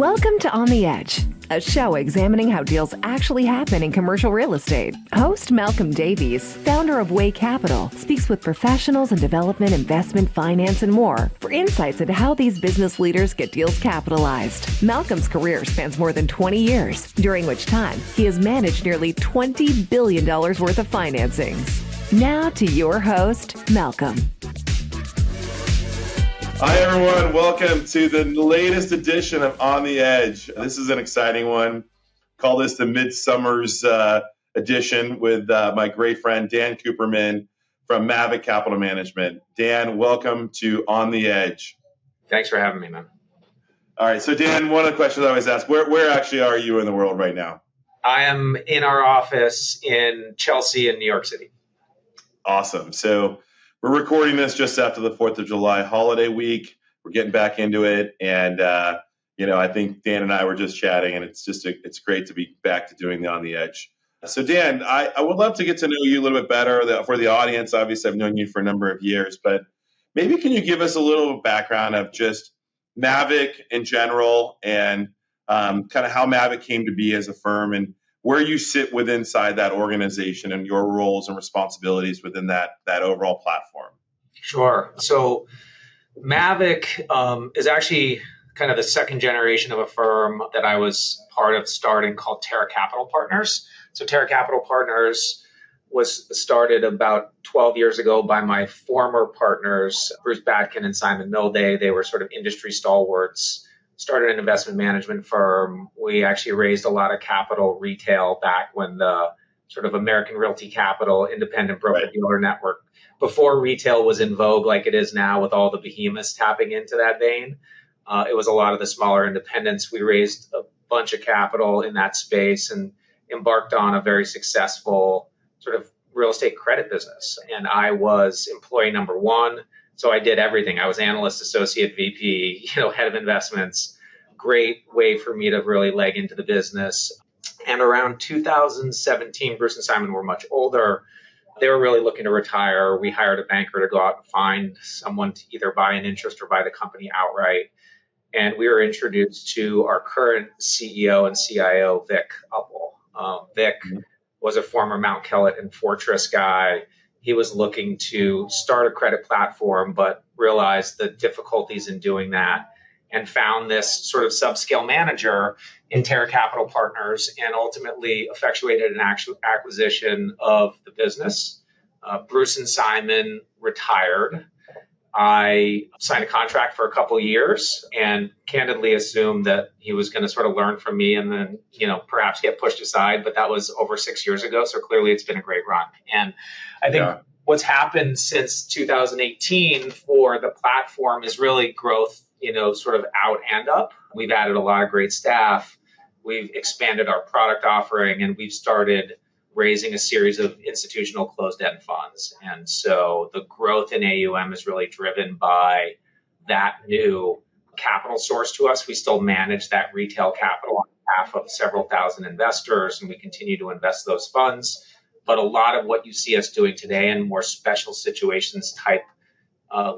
Welcome to On the Edge, a show examining how deals actually happen in commercial real estate. Host Malcolm Davies, founder of Way Capital, speaks with professionals in development, investment, finance, and more for insights into how these business leaders get deals capitalized. Malcolm's career spans more than 20 years, during which time he has managed nearly $20 billion worth of financings. Now to your host, Malcolm. Hi, everyone. Welcome to the latest edition of On the Edge. This is an exciting one. Call this the Midsummer's edition with my great friend, Dan Cooperman from Mavik Capital Management. Dan, welcome to On the Edge. Thanks for having me, man. All right. So, Dan, one of the questions I always ask, where actually are you in the world right now? I am in our office in Chelsea in New York City. Awesome. So we're recording this just after the 4th of July holiday week. We're getting back into it. And, I think Dan and I were just chatting, and it's great to be back to doing the On the Edge. So, Dan, I would love to get to know you a little bit better. For the audience, obviously, I've known you for a number of years, but maybe can you give us a little background of just Mavik in general and kind of how Mavik came to be as a firm and where you sit inside that organization and your roles and responsibilities within that overall platform? Sure. So Mavik is actually kind of the second generation of a firm that I was part of starting called Terra Capital Partners. So Terra Capital Partners was started about 12 years ago by my former partners, Bruce Batkin and Simon Milday. They were sort of industry stalwarts. Started an investment management firm. We actually raised a lot of capital retail back when the sort of American Realty Capital independent broker-dealer network, before retail was in vogue like it is now with all the behemoths tapping into that vein. It was a lot of the smaller independents. We raised a bunch of capital in that space and embarked on a very successful sort of real estate credit business. And I was employee number one. So I did everything. I was analyst, associate, VP, head of investments. Great way for me to really leg into the business. And around 2017, Bruce and Simon were much older. They were really looking to retire. We hired a banker to go out and find someone to either buy an interest or buy the company outright. And we were introduced to our current CEO and CIO, Vic Uppal. Vic was a former Mount Kellett and Fortress guy. He was looking to start a credit platform, but realized the difficulties in doing that and found this sort of subscale manager in Terra Capital Partners and ultimately effectuated an actual acquisition of the business. Bruce and Simon retired. I signed a contract for a couple of years and candidly assumed that he was going to sort of learn from me and then, perhaps get pushed aside. But that was over 6 years ago. So clearly it's been a great run. And I think what's happened since 2018 for the platform is really growth, sort of out and up. We've added a lot of great staff. We've expanded our product offering and we've started raising a series of institutional closed-end funds. And so the growth in AUM is really driven by that new capital source to us. We still manage that retail capital on behalf of several thousand investors, and we continue to invest those funds. But a lot of what you see us doing today and more special situations type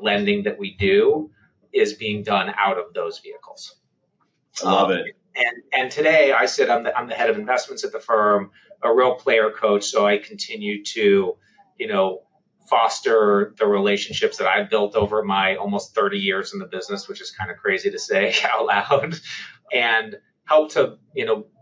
lending that we do is being done out of those vehicles. I love it. And today I sit, I'm the head of investments at the firm, a real player coach. So I continue to, foster the relationships that I've built over my almost 30 years in the business, which is kind of crazy to say out loud, and help to,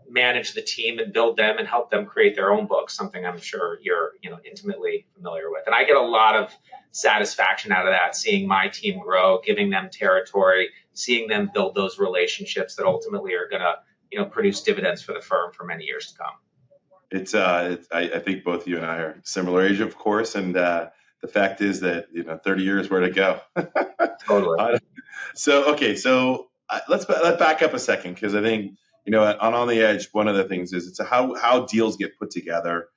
manage the team and build them and help them create their own books, something I'm sure you're, intimately familiar with. And I get a lot of satisfaction out of that, seeing my team grow, giving them territory, seeing them build those relationships that ultimately are going to, produce dividends for the firm for many years to come. I think both you and I are similar age, of course. And the fact is that, 30 years, where to go. Totally. So let's back up a second, because I think, on the Edge, one of the things is it's how deals get put together.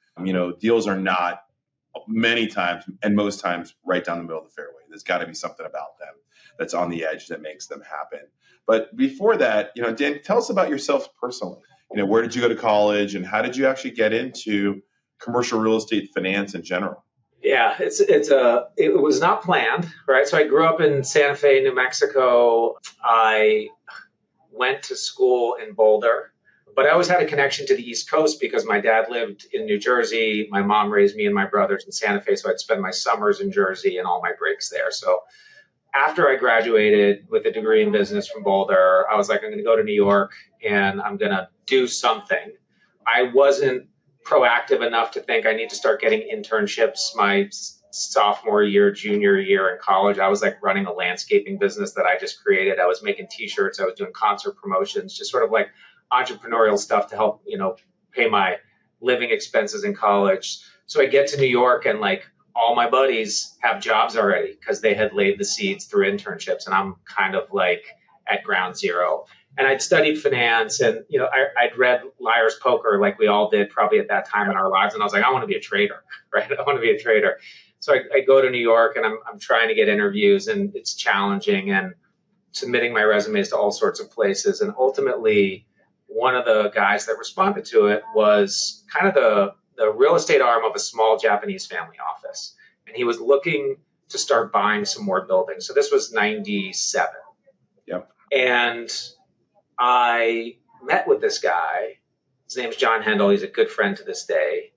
Deals are not many times and most times right down the middle of the fairway. There's got to be something about them that's on the edge that makes them happen. But before that, Dan, tell us about yourself personally. Where did you go to college and how did you actually get into commercial real estate finance in general? Yeah, it was not planned, right? So I grew up in Santa Fe, New Mexico. I went to school in Boulder, but I always had a connection to the East Coast because my dad lived in New Jersey. My mom raised me and my brothers in Santa Fe, so I'd spend my summers in Jersey and all my breaks there. So after I graduated with a degree in business from Boulder, I was like, I'm going to go to New York and I'm going to do something. I wasn't proactive enough to think I need to start getting internships my sophomore year, junior year in college. I was like running a landscaping business that I just created. I was making t-shirts. I was doing concert promotions, just sort of like entrepreneurial stuff to help, pay my living expenses in college. So I get to New York and like all my buddies have jobs already because they had laid the seeds through internships. And I'm kind of like at ground zero. And I'd studied finance and, I'd read Liar's Poker like we all did probably at that time in our lives. And I was like, I want to be a trader, right? I want to be a trader. So I go to New York and I'm trying to get interviews and it's challenging and submitting my resumes to all sorts of places. And ultimately, one of the guys that responded to it was kind of the real estate arm of a small Japanese family office. And he was looking to start buying some more buildings. So this was 97. Yep. And I met with this guy. His name's John Hendel. He's a good friend to this day.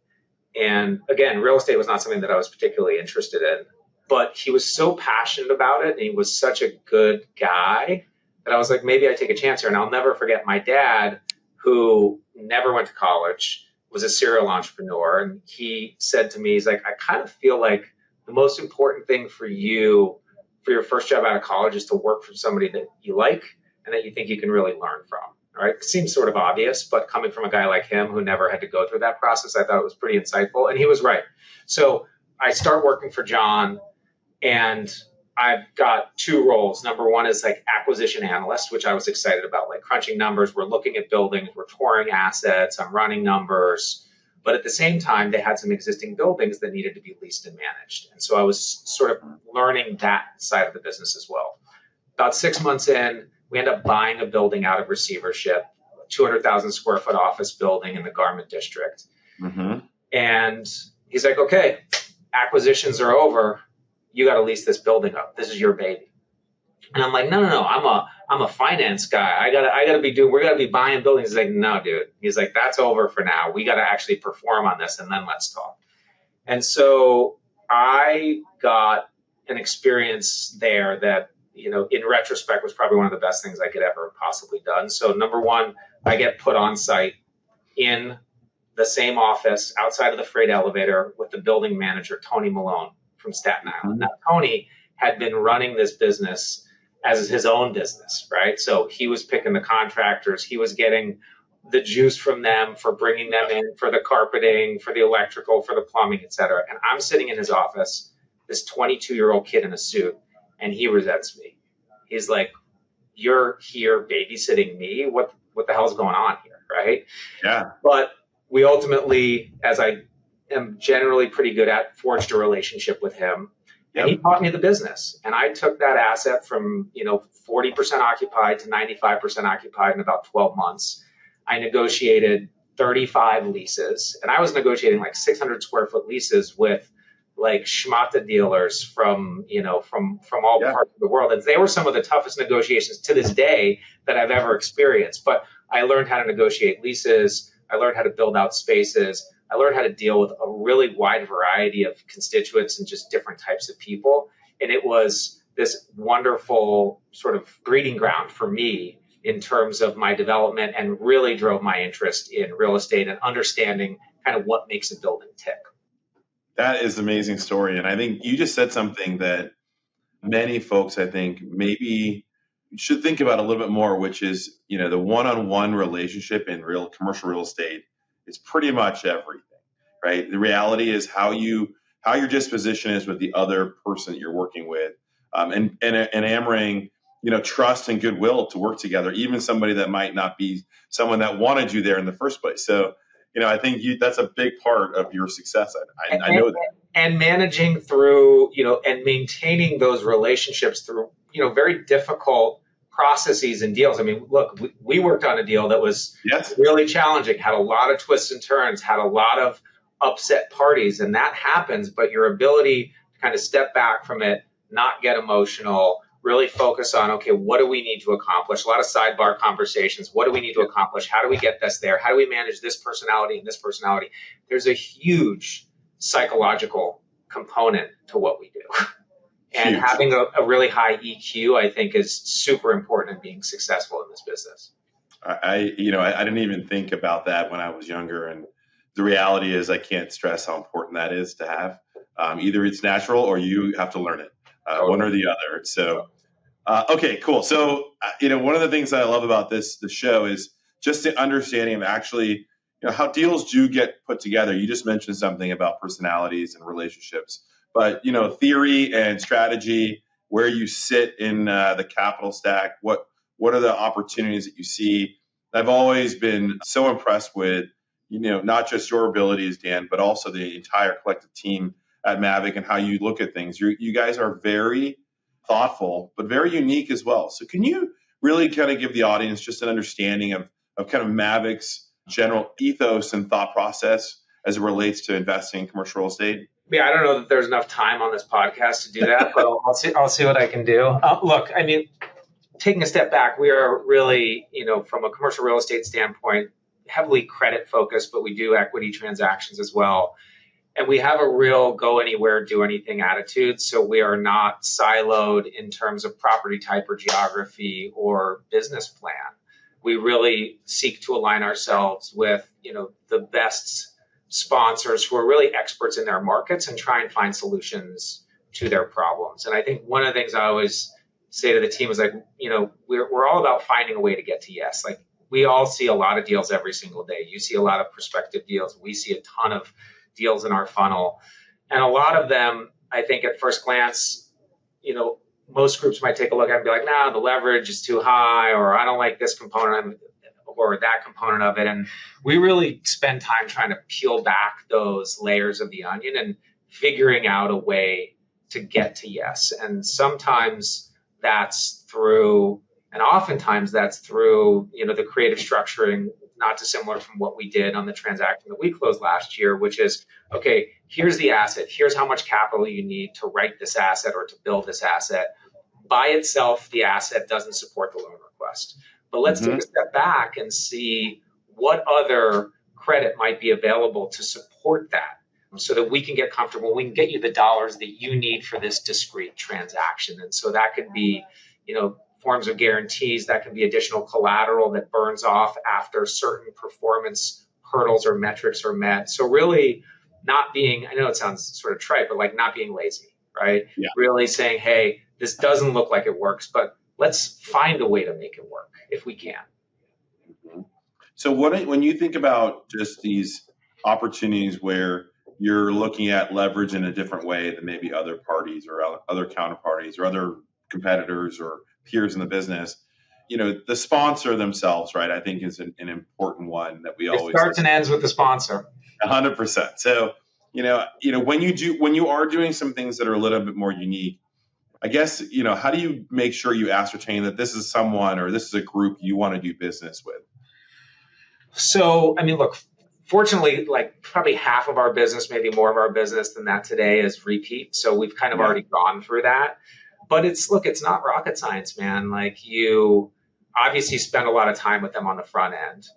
And again, real estate was not something that I was particularly interested in, but he was so passionate about it. And he was such a good guy that I was like, maybe I take a chance here. And I'll never forget my dad, who never went to college, was a serial entrepreneur. And he said to me, he's like, I kind of feel like the most important thing for you for your first job out of college is to work for somebody that you like and that you think you can really learn from. All right. It seems sort of obvious, but coming from a guy like him who never had to go through that process, I thought it was pretty insightful. And he was right. So I start working for John and I've got two roles. Number one is like acquisition analyst, which I was excited about, like crunching numbers. We're looking at buildings, we're touring assets, I'm running numbers. But at the same time, they had some existing buildings that needed to be leased and managed. And so I was sort of learning that side of the business as well. About 6 months in, we end up buying a building out of receivership, a 200,000 square foot office building in the Garment District. Mm-hmm. And he's like, okay, acquisitions are over. You got to lease this building up. This is your baby. And I'm like, no. I'm a finance guy. We're gonna be buying buildings. He's like, no, dude. He's like, that's over for now. We got to actually perform on this and then let's talk. And so I got an experience there that, in retrospect was probably one of the best things I could ever possibly done. So number one, I get put on site in the same office outside of the freight elevator with the building manager, Tony Malone from Staten Island. Now, Tony had been running this business as his own business, right? So he was picking the contractors. He was getting the juice from them for bringing them in for the carpeting, for the electrical, for the plumbing, et cetera. And I'm sitting in his office, this 22-year-old kid in a suit, and he resents me. He's like, you're here babysitting me? What the hell's going on here, right? Yeah. But we ultimately, as I am generally pretty good at, forged a relationship with him. And he taught me the business. And I took that asset from, 40% occupied to 95% occupied in about 12 months. I negotiated 35 leases, and I was negotiating like 600 square foot leases with like schmata dealers from all parts of the world. And they were some of the toughest negotiations to this day that I've ever experienced. But I learned how to negotiate leases. I learned how to build out spaces. I learned how to deal with a really wide variety of constituents and just different types of people. And it was this wonderful sort of breeding ground for me in terms of my development, and really drove my interest in real estate and understanding kind of what makes a building tick. That is an amazing story. And I think you just said something that many folks, I think, maybe should think about a little bit more, which is, the one-on-one relationship in commercial real estate is pretty much everything, right? The reality is how your disposition is with the other person that you're working with, and hammering, trust and goodwill to work together, even somebody that might not be someone that wanted you there in the first place. So, I think that's a big part of your success. I know that. And managing through, and maintaining those relationships through, very difficult processes and deals. I mean, look, we worked on a deal that was really challenging, had a lot of twists and turns, had a lot of upset parties, and that happens. But your ability to kind of step back from it, not get emotional, really focus on, okay, what do we need to accomplish? A lot of sidebar conversations. What do we need to accomplish? How do we get this there? How do we manage this personality and this personality? There's a huge psychological component to what we do. And Huge. having a really high EQ, I think, is super important in being successful in this business. I didn't even think about that when I was younger. And the reality is I can't stress how important that is to have. Either it's natural or you have to learn it, one or the other. So, okay, cool. So, one of the things that I love about the show is just the understanding of actually, how deals do get put together. You just mentioned something about personalities and relationships, but, theory and strategy, where you sit in the capital stack, what are the opportunities that you see? I've always been so impressed with, not just your abilities, Dan, but also the entire collective team at Mavik and how you look at things. You guys are very thoughtful, but very unique as well. So can you really kind of give the audience just an understanding of kind of Mavik's general ethos and thought process as it relates to investing in commercial real estate? Yeah, I don't know that there's enough time on this podcast to do that, but I'll see what I can do. Look, I mean, taking a step back, we are really, from a commercial real estate standpoint, heavily credit focused, but we do equity transactions as well. And we have a real go anywhere, do anything attitude. So we are not siloed in terms of property type or geography or business plan. We really seek to align ourselves with, the best sponsors who are really experts in their markets and try and find solutions to their problems. And I think one of the things I always say to the team is like, we're all about finding a way to get to yes. Like we all see a lot of deals every single day. You see a lot of prospective deals. We see a ton of deals in our funnel. And a lot of them, I think at first glance, most groups might take a look at it and be like, nah, the leverage is too high, or I don't like this component or that component of it. And we really spend time trying to peel back those layers of the onion and figuring out a way to get to yes. And sometimes that's through, and oftentimes that's through, the creative structuring, not dissimilar from what we did on the transaction that we closed last year, which is, okay, here's the asset. Here's how much capital you need to write this asset or to build this asset. By itself, the asset doesn't support the loan request. But let's take a step back and see what other credit might be available to support that so that we can get comfortable. We can get you the dollars that you need for this discrete transaction. And so that could be, forms of guarantees, that can be additional collateral that burns off after certain performance hurdles or metrics are met. So really not being, I know it sounds sort of trite, but like not being lazy, right? Yeah. Really saying, hey, this doesn't look like it works, but let's find a way to make it work if we can. Mm-hmm. So when you think about just these opportunities where you're looking at leverage in a different way than maybe other parties or other counterparties or other competitors or peers in the business, the sponsor themselves, right, I think is an important one that we always. It starts and ends with the sponsor. 100%. So, when you are doing some things that are a little bit more unique, I guess, how do you make sure you ascertain that this is someone or this is a group you want to do business with? So, look, fortunately, like probably half of our business, maybe more of our business than that today is repeat. So we've kind of already gone through that. But it's not rocket science, man. Like you obviously spend a lot of time with them on the front end.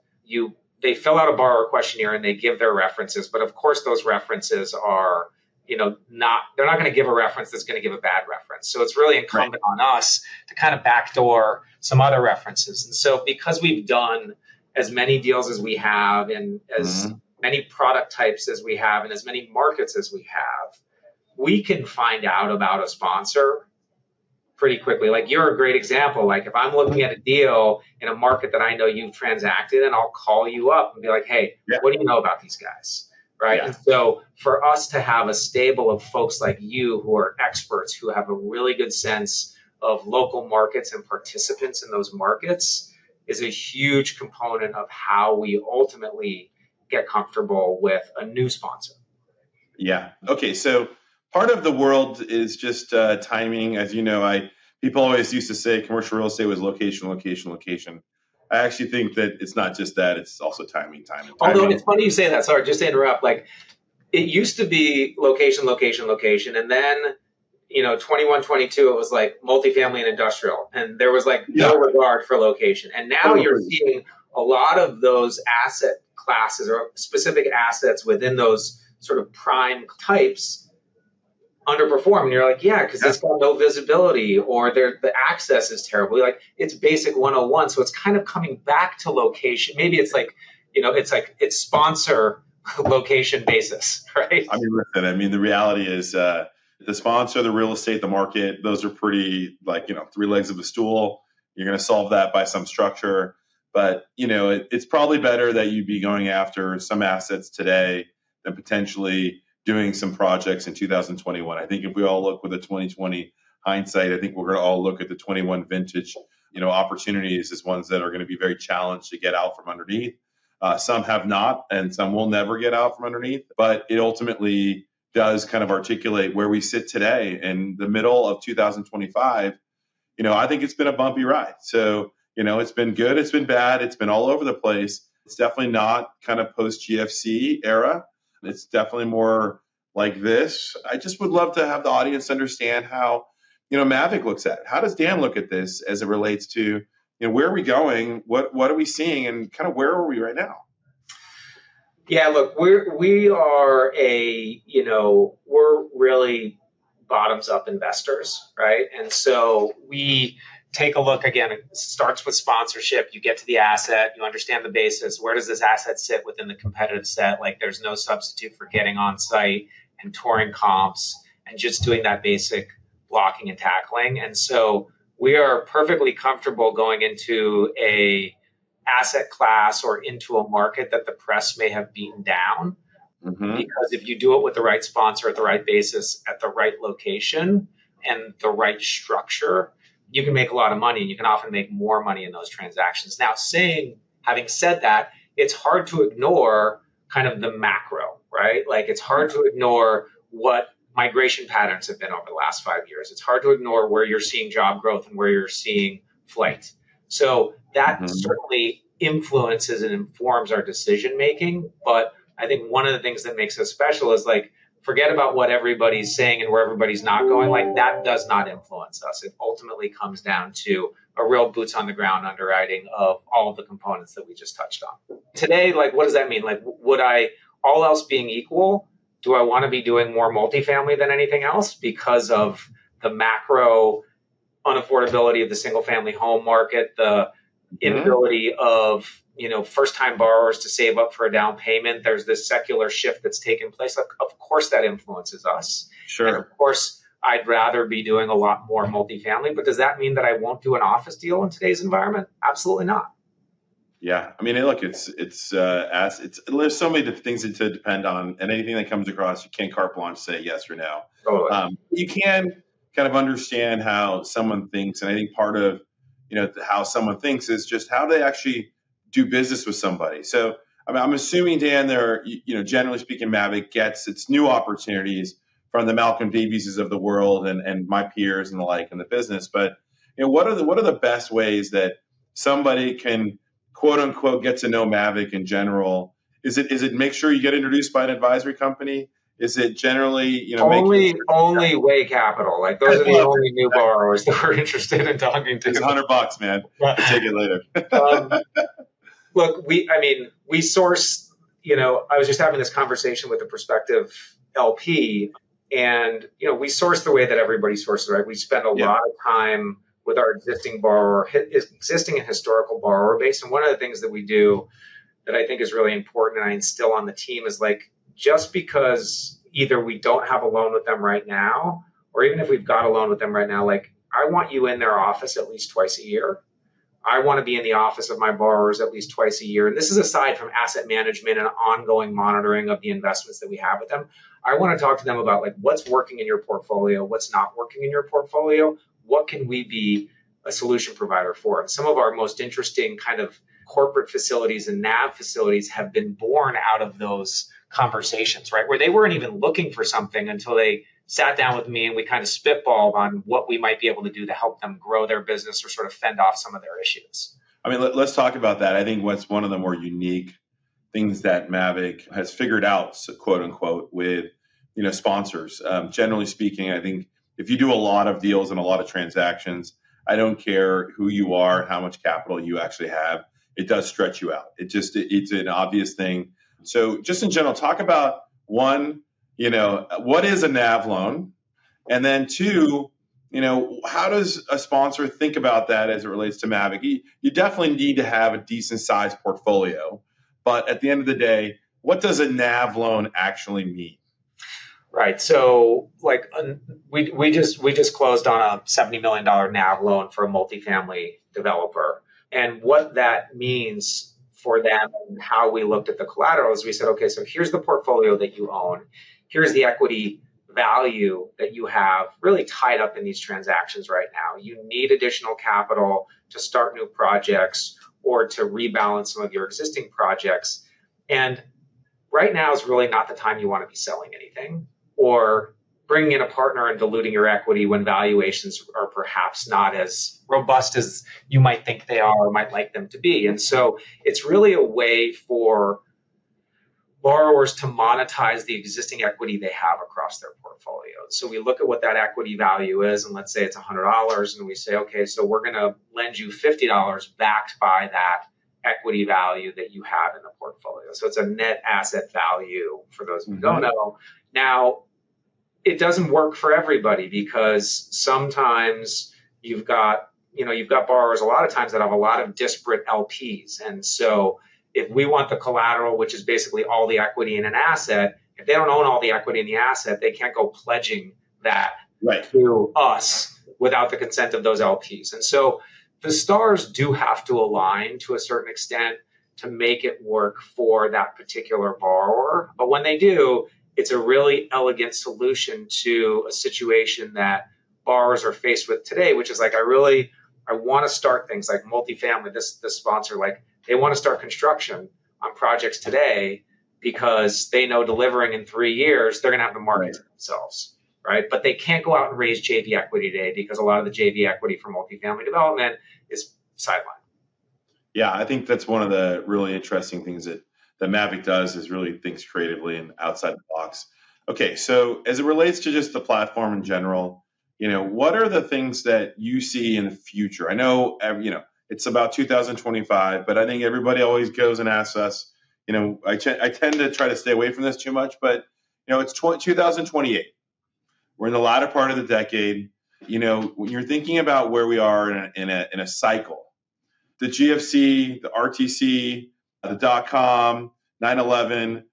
They fill out a borrower questionnaire and they give their references. But of course, those references are, they're not going to give a reference that's going to give a bad reference. So it's really incumbent on us to kind of backdoor some other references. And so because we've done as many deals as we have and as many product types as we have and as many markets as we have, we can find out about a sponsor pretty quickly. Like you're a great example. Like if I'm looking at a deal in a market that I know you've transacted, and I'll call you up and be like, hey, what do you know about these guys? Right. Yeah. And so for us to have a stable of folks like you who are experts, who have a really good sense of local markets and participants in those markets is a huge component of how we ultimately get comfortable with a new sponsor. Yeah. Okay. So part of the world is just timing. As you know, people always used to say commercial real estate was location, location, location. I actually think that it's not just that; it's also timing. Although it's funny you say that. Sorry, just to interrupt. Like it used to be location, location, location, and then 21, 22, it was like multifamily and industrial, and there was like Yeah, no regard for location. And now you're totally. seeing a lot of those asset classes or specific assets within those sort of prime types underperform. And you're like, yeah, because Yeah. it's got no visibility or the access is terrible. Like it's basic 101. So it's kind of coming back to location. Maybe it's like, it's sponsor location basis, right? The reality is the sponsor, the real estate, the market, those are pretty like, three legs of a stool. You're going to solve that by some structure. But, it's probably better that you be going after some assets today than potentially doing some projects in 2021. I think if we all look with a 2020 hindsight, I think we're going to all look at the 21 vintage, opportunities as ones that are going to be very challenged to get out from underneath. Some have not, and some will never get out from underneath. But it ultimately does kind of articulate where we sit today in the middle of 2025. I think it's been a bumpy ride. So, it's been good, it's been bad, it's been all over the place. It's definitely not kind of post GFC era. It's definitely more like this. I just would love to have the audience understand how, Mavik looks at it. How does Dan look at this as it relates to, where are we going? What are we seeing? And kind of where are we right now? Yeah, look, we're really bottoms up investors, right? And so we take a look again. It starts with sponsorship. You get to the asset, you understand the basis. Where does this asset sit within the competitive set? Like, there's no substitute for getting on site and touring comps and just doing that basic blocking and tackling. And so we are perfectly comfortable going into a asset class or into a market that the press may have beaten down. Mm-hmm. Because if you do it with the right sponsor at the right basis, at the right location and the right structure, you can make a lot of money, and you can often make more money in those transactions. Now, having said that, it's hard to ignore kind of the macro, right? Like it's hard to ignore what migration patterns have been over the last 5 years. It's hard to ignore where you're seeing job growth and where you're seeing flight. So that certainly influences and informs our decision making. But I think one of the things that makes us special is like, forget about what everybody's saying and where everybody's not going. Like that does not influence us. It ultimately comes down to a real boots on the ground underwriting of all of the components that we just touched on. Today, like, what does that mean? Like, would I, all else being equal, do I want to be doing more multifamily than anything else because of the macro unaffordability of the single family home market, the inability of first-time borrowers to save up for a down payment? There's this secular shift that's taken place. Of course, that influences us. Sure. And of course, I'd rather be doing a lot more multifamily. But does that mean that I won't do an office deal in today's environment? Absolutely not. Yeah, look, there's so many things to depend on, and anything that comes across, you can't carte blanche say yes or no. Totally. You can kind of understand how someone thinks, and I think part of how someone thinks is just how they actually do business with somebody. So I'm assuming, Dan, generally speaking, Mavik gets its new opportunities from the Malcolm Davies of the world and my peers and the like in the business. But what are the best ways that somebody can quote unquote get to know Mavik in general? Is it make sure you get introduced by an advisory company? Is it generally only Way Capital? Like those are the only new borrowers that we're interested in talking to. It's $100, man. I'll take it later. Look, we source. I was just having this conversation with a prospective LP, and we source the way that everybody sources, right? We spend a lot of time with our existing and historical borrower base, and one of the things that we do that I think is really important, and I instill on the team, is like, just because either we don't have a loan with them right now, or even if we've got a loan with them right now, like I want you in their office at least twice a year. I want to be in the office of my borrowers at least twice a year. And this is aside from asset management and ongoing monitoring of the investments that we have with them. I want to talk to them about like what's working in your portfolio, what's not working in your portfolio, what can we be a solution provider for? And some of our most interesting kind of corporate facilities and NAV facilities have been born out of those conversations, right? Where they weren't even looking for something until they sat down with me and we kind of spitballed on what we might be able to do to help them grow their business or sort of fend off some of their issues. Let's talk about that. I think what's one of the more unique things that Mavik has figured out, quote unquote, with sponsors. Generally speaking, I think if you do a lot of deals and a lot of transactions, I don't care who you are, how much capital you actually have, it does stretch you out. It's an obvious thing. So just in general, talk about one, what is a NAV loan? And then two, how does a sponsor think about that as it relates to Mavik? You definitely need to have a decent sized portfolio. But at the end of the day, what does a NAV loan actually mean? Right. So we just closed on a $70 million NAV loan for a multifamily developer. And what that means for them and how we looked at the collateral is we said, okay, so here's the portfolio that you own. Here's the equity value that you have really tied up in these transactions right now. You need additional capital to start new projects or to rebalance some of your existing projects. And right now is really not the time you want to be selling anything or bringing in a partner and diluting your equity when valuations are perhaps not as robust as you might think they are or might like them to be. And so it's really a way for borrowers to monetize the existing equity they have across their portfolio. So we look at what that equity value is, and let's say it's $100, and we say, okay, so we're going to lend you $50 backed by that equity value that you have in the portfolio. So it's a net asset value for those who don't know. Now, it doesn't work for everybody because sometimes you've got borrowers a lot of times that have a lot of disparate LPs. And so if we want the collateral, which is basically all the equity in an asset, if they don't own all the equity in the asset, they can't go pledging that to us without the consent of those LPs. And so the stars do have to align to a certain extent to make it work for that particular borrower. But when they do, it's a really elegant solution to a situation that borrowers are faced with today, which is like, I want to start things like multifamily. This sponsor, they want to start construction on projects today because they know delivering in 3 years, they're going to have the market to themselves, right? But they can't go out and raise JV equity today because a lot of the JV equity for multifamily development is sidelined. Yeah, I think that's one of the really interesting things that Mavik does is really thinks creatively and outside the box. Okay, so as it relates to just the platform in general, what are the things that you see in the future? I know, it's about 2025, but I think everybody always goes and asks us, I tend to try to stay away from this too much, but, it's 2028. We're in the latter part of the decade. When you're thinking about where we are in a cycle, the GFC, the RTC, the .com, 9/11,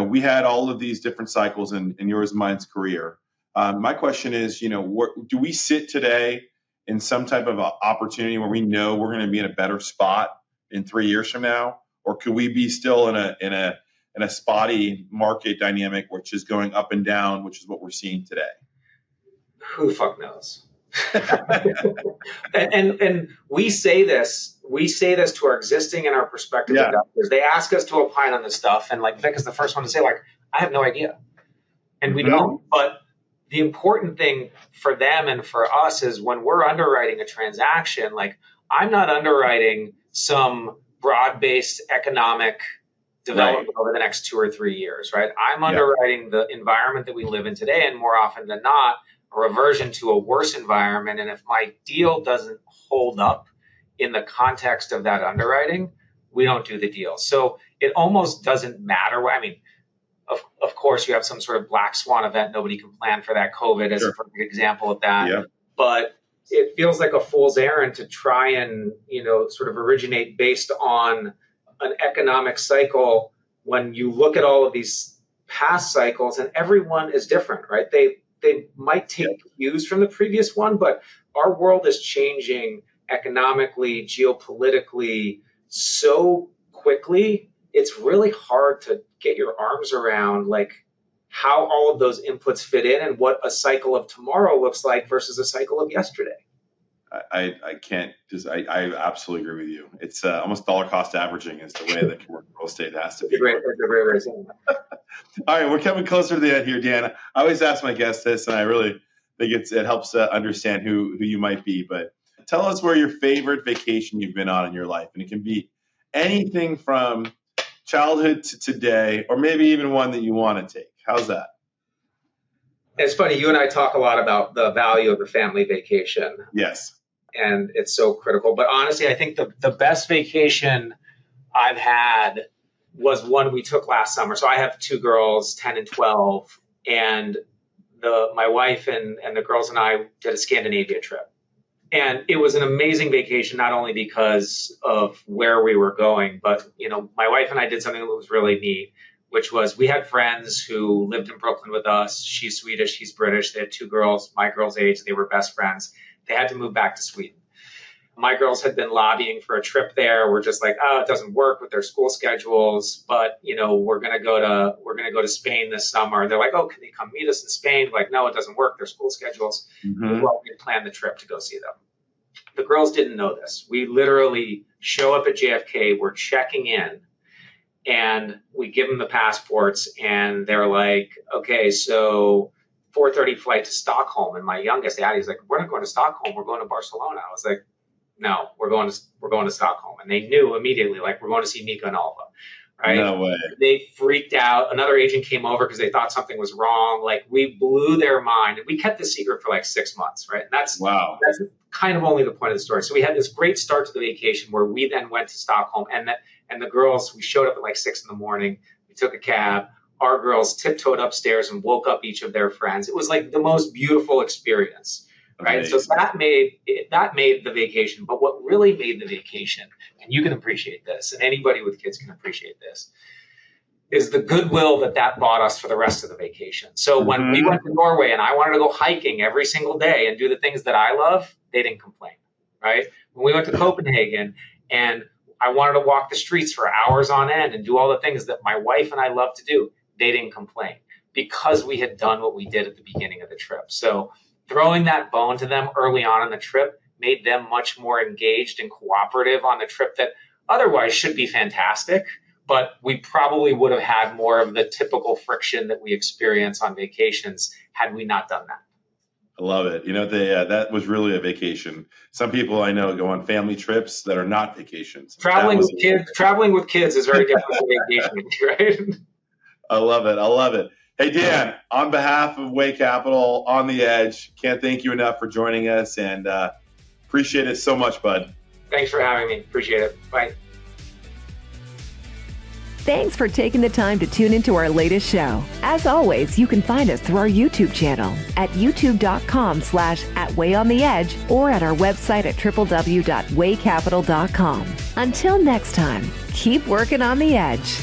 we had all of these different cycles in yours and mine's career. My question is, do we sit today in some type of opportunity where we know we're going to be in a better spot in 3 years from now, or could we be still in a spotty market dynamic, which is going up and down, which is what we're seeing today? Who the fuck knows? and we say this to our existing and our prospective investors. They ask us to opine on this stuff, and Vic is the first one to say, I have no idea, and we don't. But the important thing for them and for us is when we're underwriting a transaction, I'm not underwriting some broad-based economic development over the next 2 or 3 years, right? I'm underwriting the environment that we live in today, and more often than not, a reversion to a worse environment. And if my deal doesn't hold up in the context of that underwriting, we don't do the deal. So it almost doesn't matter. Of course, you have some sort of black swan event. Nobody can plan for that. COVID is a perfect example of that. Yeah. But it feels like a fool's errand to try and, sort of originate based on an economic cycle when you look at all of these past cycles, and everyone is different, right? They might take cues from the previous one, but our world is changing economically, geopolitically so quickly. It's really hard to get your arms around how all of those inputs fit in and what a cycle of tomorrow looks like versus a cycle of yesterday. I absolutely agree with you. It's almost dollar cost averaging is the way that commercial real estate has to be. It's a great way to say that. All right, we're coming closer to the end here, Dan. I always ask my guests this, and I really think it helps understand who you might be. But tell us where your favorite vacation you've been on in your life, and it can be anything from childhood to today, or maybe even one that you want to take. How's that? It's funny, you and I talk a lot about the value of the family vacation. Yes. And it's so critical. But honestly, I think the best vacation I've had was one we took last summer. So I have two girls, 10 and 12, and my wife and the girls and I did a Scandinavia trip. And it was an amazing vacation, not only because of where we were going, but, my wife and I did something that was really neat, which was we had friends who lived in Brooklyn with us. She's Swedish, he's British. They had two girls, my girl's age. They were best friends. They had to move back to Sweden. My girls had been lobbying for a trip there. We're just like, it doesn't work with their school schedules, but we're gonna go to Spain this summer. And they're like, oh, can they come meet us in Spain? Like, no, it doesn't work. Their school schedules. Mm-hmm. Well, we planned the trip to go see them. The girls didn't know this. We literally show up at JFK. We're checking in, and we give them the passports, and they're like, okay, so 4:30 flight to Stockholm. And my youngest, Addie's like, we're not going to Stockholm. We're going to Barcelona. I was like, no, we're going to Stockholm. And they knew immediately, like, we're going to see Mika and Alva, right? No way. They freaked out. Another agent came over because they thought something was wrong. Like, we blew their mind. And we kept the secret for like 6 months, right? And that's kind of only the point of the story. So we had this great start to the vacation where we then went to Stockholm, and the girls, we showed up at like 6 a.m. We took a cab. Our girls tiptoed upstairs and woke up each of their friends. It was like the most beautiful experience. Right. Amazing. So that made the vacation. But what really made the vacation, and you can appreciate this, and anybody with kids can appreciate this, is the goodwill that bought us for the rest of the vacation. So when we went to Norway and I wanted to go hiking every single day and do the things that I love, they didn't complain. Right. When we went to Copenhagen and I wanted to walk the streets for hours on end and do all the things that my wife and I love to do, they didn't complain because we had done what we did at the beginning of the trip. So throwing that bone to them early on in the trip made them much more engaged and cooperative on the trip that otherwise should be fantastic, but we probably would have had more of the typical friction that we experience on vacations had we not done that. I love it. That was really a vacation. Some people I know go on family trips that are not vacations. Traveling with kids is very different from vacationing, right? I love it. Hey, Dan, on behalf of Way Capital, On the Edge, can't thank you enough for joining us, and appreciate it so much, bud. Thanks for having me. Appreciate it. Bye. Thanks for taking the time to tune into our latest show. As always, you can find us through our YouTube channel at youtube.com/@wayontheedge or at our website at www.waycapital.com. Until next time, keep working on the edge.